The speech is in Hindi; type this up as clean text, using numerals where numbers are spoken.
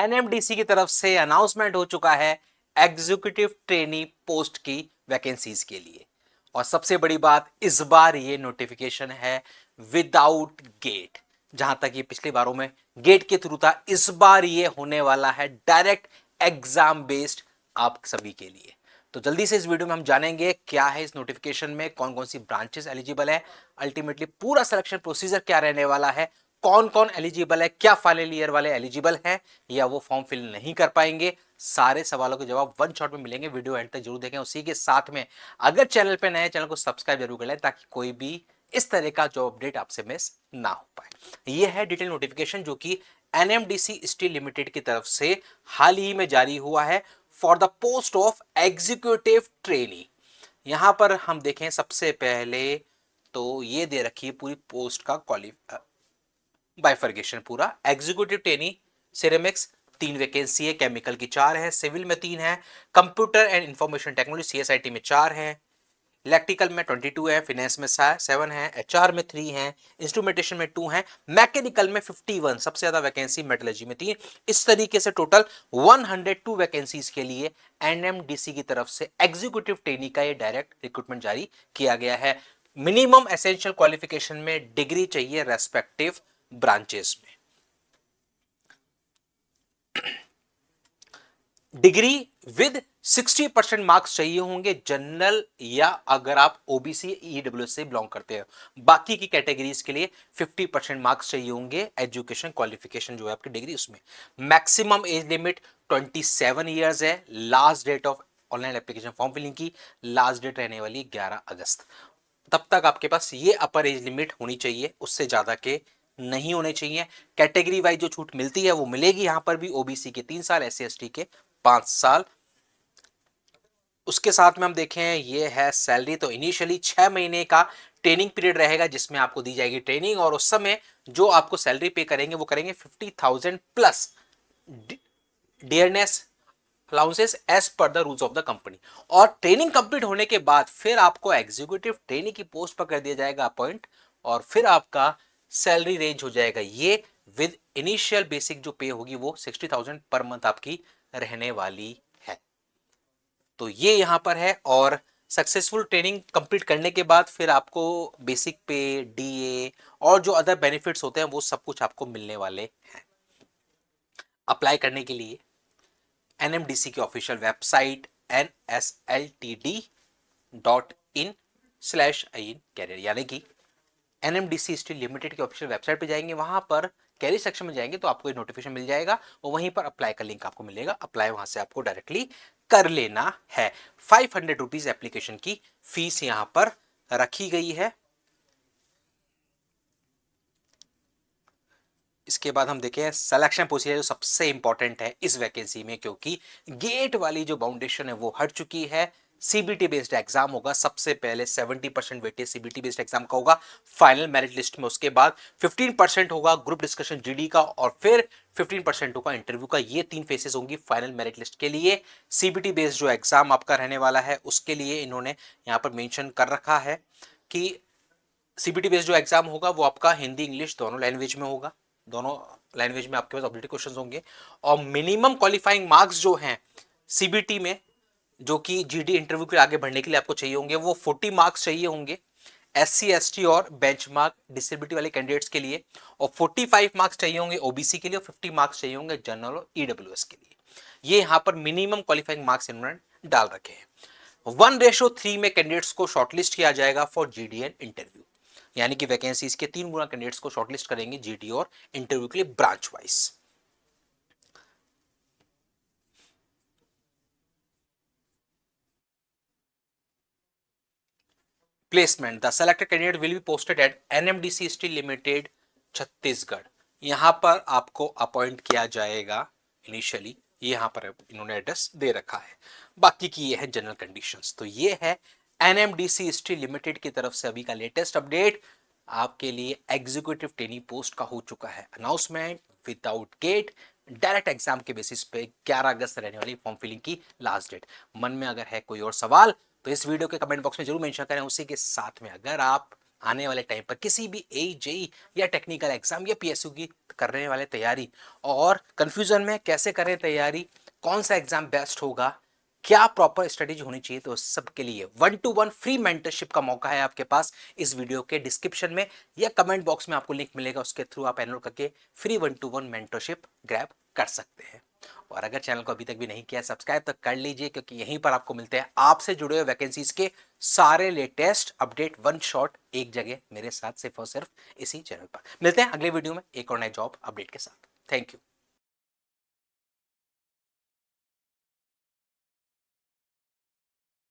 एनएमडीसी की तरफ से अनाउंसमेंट हो चुका है एग्जीक्यूटिव ट्रेनी पोस्ट की वैकेंसीज के लिए। और सबसे बड़ी बात, इस बार ये नोटिफिकेशन है विदाउट गेट। जहां तक ये पिछली बारों में गेट के थ्रू था, इस बार ये होने वाला है डायरेक्ट एग्जाम बेस्ड आप सभी के लिए। तो जल्दी से इस वीडियो में हम जानेंगे क्या है इस नोटिफिकेशन में, कौन कौन सी ब्रांचेस एलिजिबल है, अल्टीमेटली पूरा सिलेक्शन प्रोसीजर क्या रहने वाला है, कौन कौन एलिजिबल है, क्या फाइनल ईयर वाले एलिजिबल हैं या वो फॉर्म फिल नहीं कर पाएंगे। सारे सवालों के जवाब वन शॉट में मिलेंगे, वीडियो एंड तक जरूर देखें। उसी के साथ में अगर चैनल पे नए, चैनल को सब्सक्राइब जरूर कर लें ताकि कोई भी इस तरह का जो अपडेट आपसे मिस ना हो पाए। यह है डिटेल नोटिफिकेशन जो कि एनएमडीसी स्टील लिमिटेड की तरफ से हाल ही में जारी हुआ है for the post of executive trainee. यहां पर हम देखें सबसे पहले तो ये दे रखी है पूरी पोस्ट का बाइफर्गेशन। पूरा एग्जीक्यूटिव ट्रेनी सिरेमिक्स 3 वैकेंसी है, केमिकल की 4 है, सिविल में 3 है, computer and information technology CSIT में 4 है, इलेक्ट्रिकल में 22 है, फाइनेंस में 7 है, एचआर में 3 है, इंस्ट्रूमेंटेशन में 2 है, मैकेनिकल में 51, सबसे ज्यादा वैकेंसी मेटलर्जी में 3। इस तरीके से टोटल 102 वैकेंसीज के लिए एनएमडीसी की तरफ से एग्जीक्यूटिव ट्रेनी का ये डायरेक्ट रिक्रूटमेंट जारी किया गया है। मिनिमम एसेंशियल क्वालिफिकेशन में डिग्री चाहिए रेस्पेक्टिव ब्रांचेस में। डिग्री विद 60% मार्क्स चाहिए होंगे जनरल, या अगर आप ओबीसी ईडब्ल्यूएस से बिलोंग करते हैं। बाकी की कैटेगरीज के लिए 50% मार्क्स चाहिए होंगे एजुकेशन क्वालिफिकेशन जो है आपकी डिग्री उसमें। मैक्सिमम एज लिमिट 27 इयर्स है। Last date of online application form filling की लास्ट डेट रहने वाली 11 अगस्त। तब तक आपके पास ये अपर एज लिमिट होनी चाहिए, उससे ज्यादा के नहीं होने चाहिए। कैटेगरी वाइज जो छूट मिलती है वो मिलेगी यहां पर भी, ओबीसी के 3 साल, एससी एसटी के 5 साल। उसके साथ में हम देखें ये है सैलरी, तो इनिशियली 6 महीने का ट्रेनिंग पीरियड रहेगा जिसमें आपको दी जाएगी ट्रेनिंग, और उस समय जो आपको सैलरी पे करेंगे वो करेंगे 50,000 plus dearness allowances as per the rules of the company. और ट्रेनिंग कंप्लीट होने के बाद फिर आपको एग्जीक्यूटिव ट्रेनी की पोस्ट पर कर दिया जाएगा अपॉइंट, और फिर आपका सैलरी रेंज हो जाएगा ये विद इनिशियल बेसिक जो पे होगी वो 60,000 पर मंथ आपकी रहने वाली है। तो ये यहां पर है, और सक्सेसफुल ट्रेनिंग कंप्लीट करने के बाद फिर आपको बेसिक पे, डीए और जो अदर बेनिफिट्स होते हैं वो सब कुछ आपको मिलने वाले हैं। अप्लाई करने के लिए एनएमडीसी की ऑफिशियल वेबसाइट nsltd.in/in कैरियर, यानी कि एनएमडीसी स्टील लिमिटेड की ऑफिशियल वेबसाइट पे जाएंगे, वहां पर कैरियर सेक्शन में जाएंगे तो आपको एक नोटिफिकेशन मिल जाएगा और वहीं पर अप्लाई का लिंक आपको मिलेगा। अप्लाई वहां से आपको डायरेक्टली कर लेना है। 500 रुपीज एप्लीकेशन की फीस यहां पर रखी गई है। इसके बाद हम देखें सिलेक्शन प्रोसीजर जो सबसे इंपॉर्टेंट है इस वैकेंसी में, क्योंकि गेट वाली जो बाउंडेशन है वो हट चुकी है। सीबीटी बेस्ड एग्जाम होगा सबसे पहले, 70% वेटेज सीबीटी बेस्ड एग्जाम का होगा फाइनल मेरिट लिस्ट में। उसके बाद 15% होगा ग्रुप डिस्कशन जीडी का, और फिर 15% होगा इंटरव्यू का। ये 3 फेसेस होंगी फाइनल मेरिट लिस्ट के लिए। सीबीटी बेस्ड जो एग्जाम आपका रहने वाला है उसके लिए इन्होंने यहां पर मेंशन कर रखा है कि सीबीटी बेस्ड जो एग्जाम होगा वो आपका हिंदी इंग्लिश दोनों लैंग्वेज में होगा। दोनों लैंग्वेज में आपके पास ऑब्जेक्टिव क्वेश्चंस होंगे, और मिनिमम क्वालिफाइंग मार्क्स जो हैं सीबीटी में, जो कि जीडी इंटरव्यू के आगे बढ़ने के लिए आपको चाहिए होंगे, वो 40 मार्क्स चाहिए होंगे एससी एसटी और बेंचमार्क डिसेबिलिटी वाले कैंडिडेट्स के लिए, और 45 मार्क्स चाहिए होंगे ओबीसी के लिए, और 50 मार्क्स चाहिए होंगे जनरल और ईडब्ल्यूएस के लिए। ये यहां पर मिनिमम क्वालिफाइंग मार्क्स इन्होंने डाल रखे हैं। 1:3 में कैंडिडेट्स को शॉर्टलिस्ट किया जाएगा फॉर जीडीएन इंटरव्यू, यानी कि वैकेंसीज के 3 गुना कैंडिडेट्स को शॉर्टलिस्ट करेंगे जीडी और इंटरव्यू के लिए branch wise. Placement, the selected candidate will be posted at NMDC steel limited Chhattisgarh. यहां पर आपको अपॉइंट किया जाएगा इनिशियली, यहां पर इन्होंने एड्रेस दे रखा है। बाकी की ये है जनरल कंडीशंस। तो ये है एनएमडीसी स्टील लिमिटेड की तरफ से अभी का लेटेस्ट अपडेट। आपके लिए एग्जीक्यूटिव ट्रेनी पोस्ट का हो चुका है announcement without GATE, direct exam के बेसिस पे 11 अगस्त रहने वाली फॉर्म फिलिंग की लास्ट डेट। मन में अगर है कोई और सवाल तो इस वीडियो के कमेंट बॉक्स में जरूर मेंशन करें। उसी के साथ में अगर आप आने वाले टाइम पर किसी भी ए जेई या टेक्निकल एग्जाम या पीएसयू की करने वाले तैयारी, और कंफ्यूजन में कैसे करें तैयारी, कौन सा एग्जाम बेस्ट होगा, क्या प्रॉपर स्ट्रेटेजी होनी चाहिए, तो सबके लिए 1-to-1 फ्री मेंटरशिप का मौका है आपके पास। इस वीडियो के डिस्क्रिप्शन में या कमेंट बॉक्स में आपको लिंक मिलेगा, उसके थ्रू आप एनरोल करके फ्री 1-to-1 मेंटरशिप ग्रैब कर सकते हैं। और अगर चैनल को अभी तक भी नहीं किया सब्सक्राइब तो कर लीजिए, क्योंकि यहीं पर आपको मिलते हैं आपसे जुड़े हुए वैकेंसीज के सारे लेटेस्ट अपडेट वन शॉट एक जगह मेरे साथ, सिर्फ और सिर्फ इसी चैनल पर। मिलते हैं अगले वीडियो में एक और नए जॉब अपडेट के साथ। Thank you.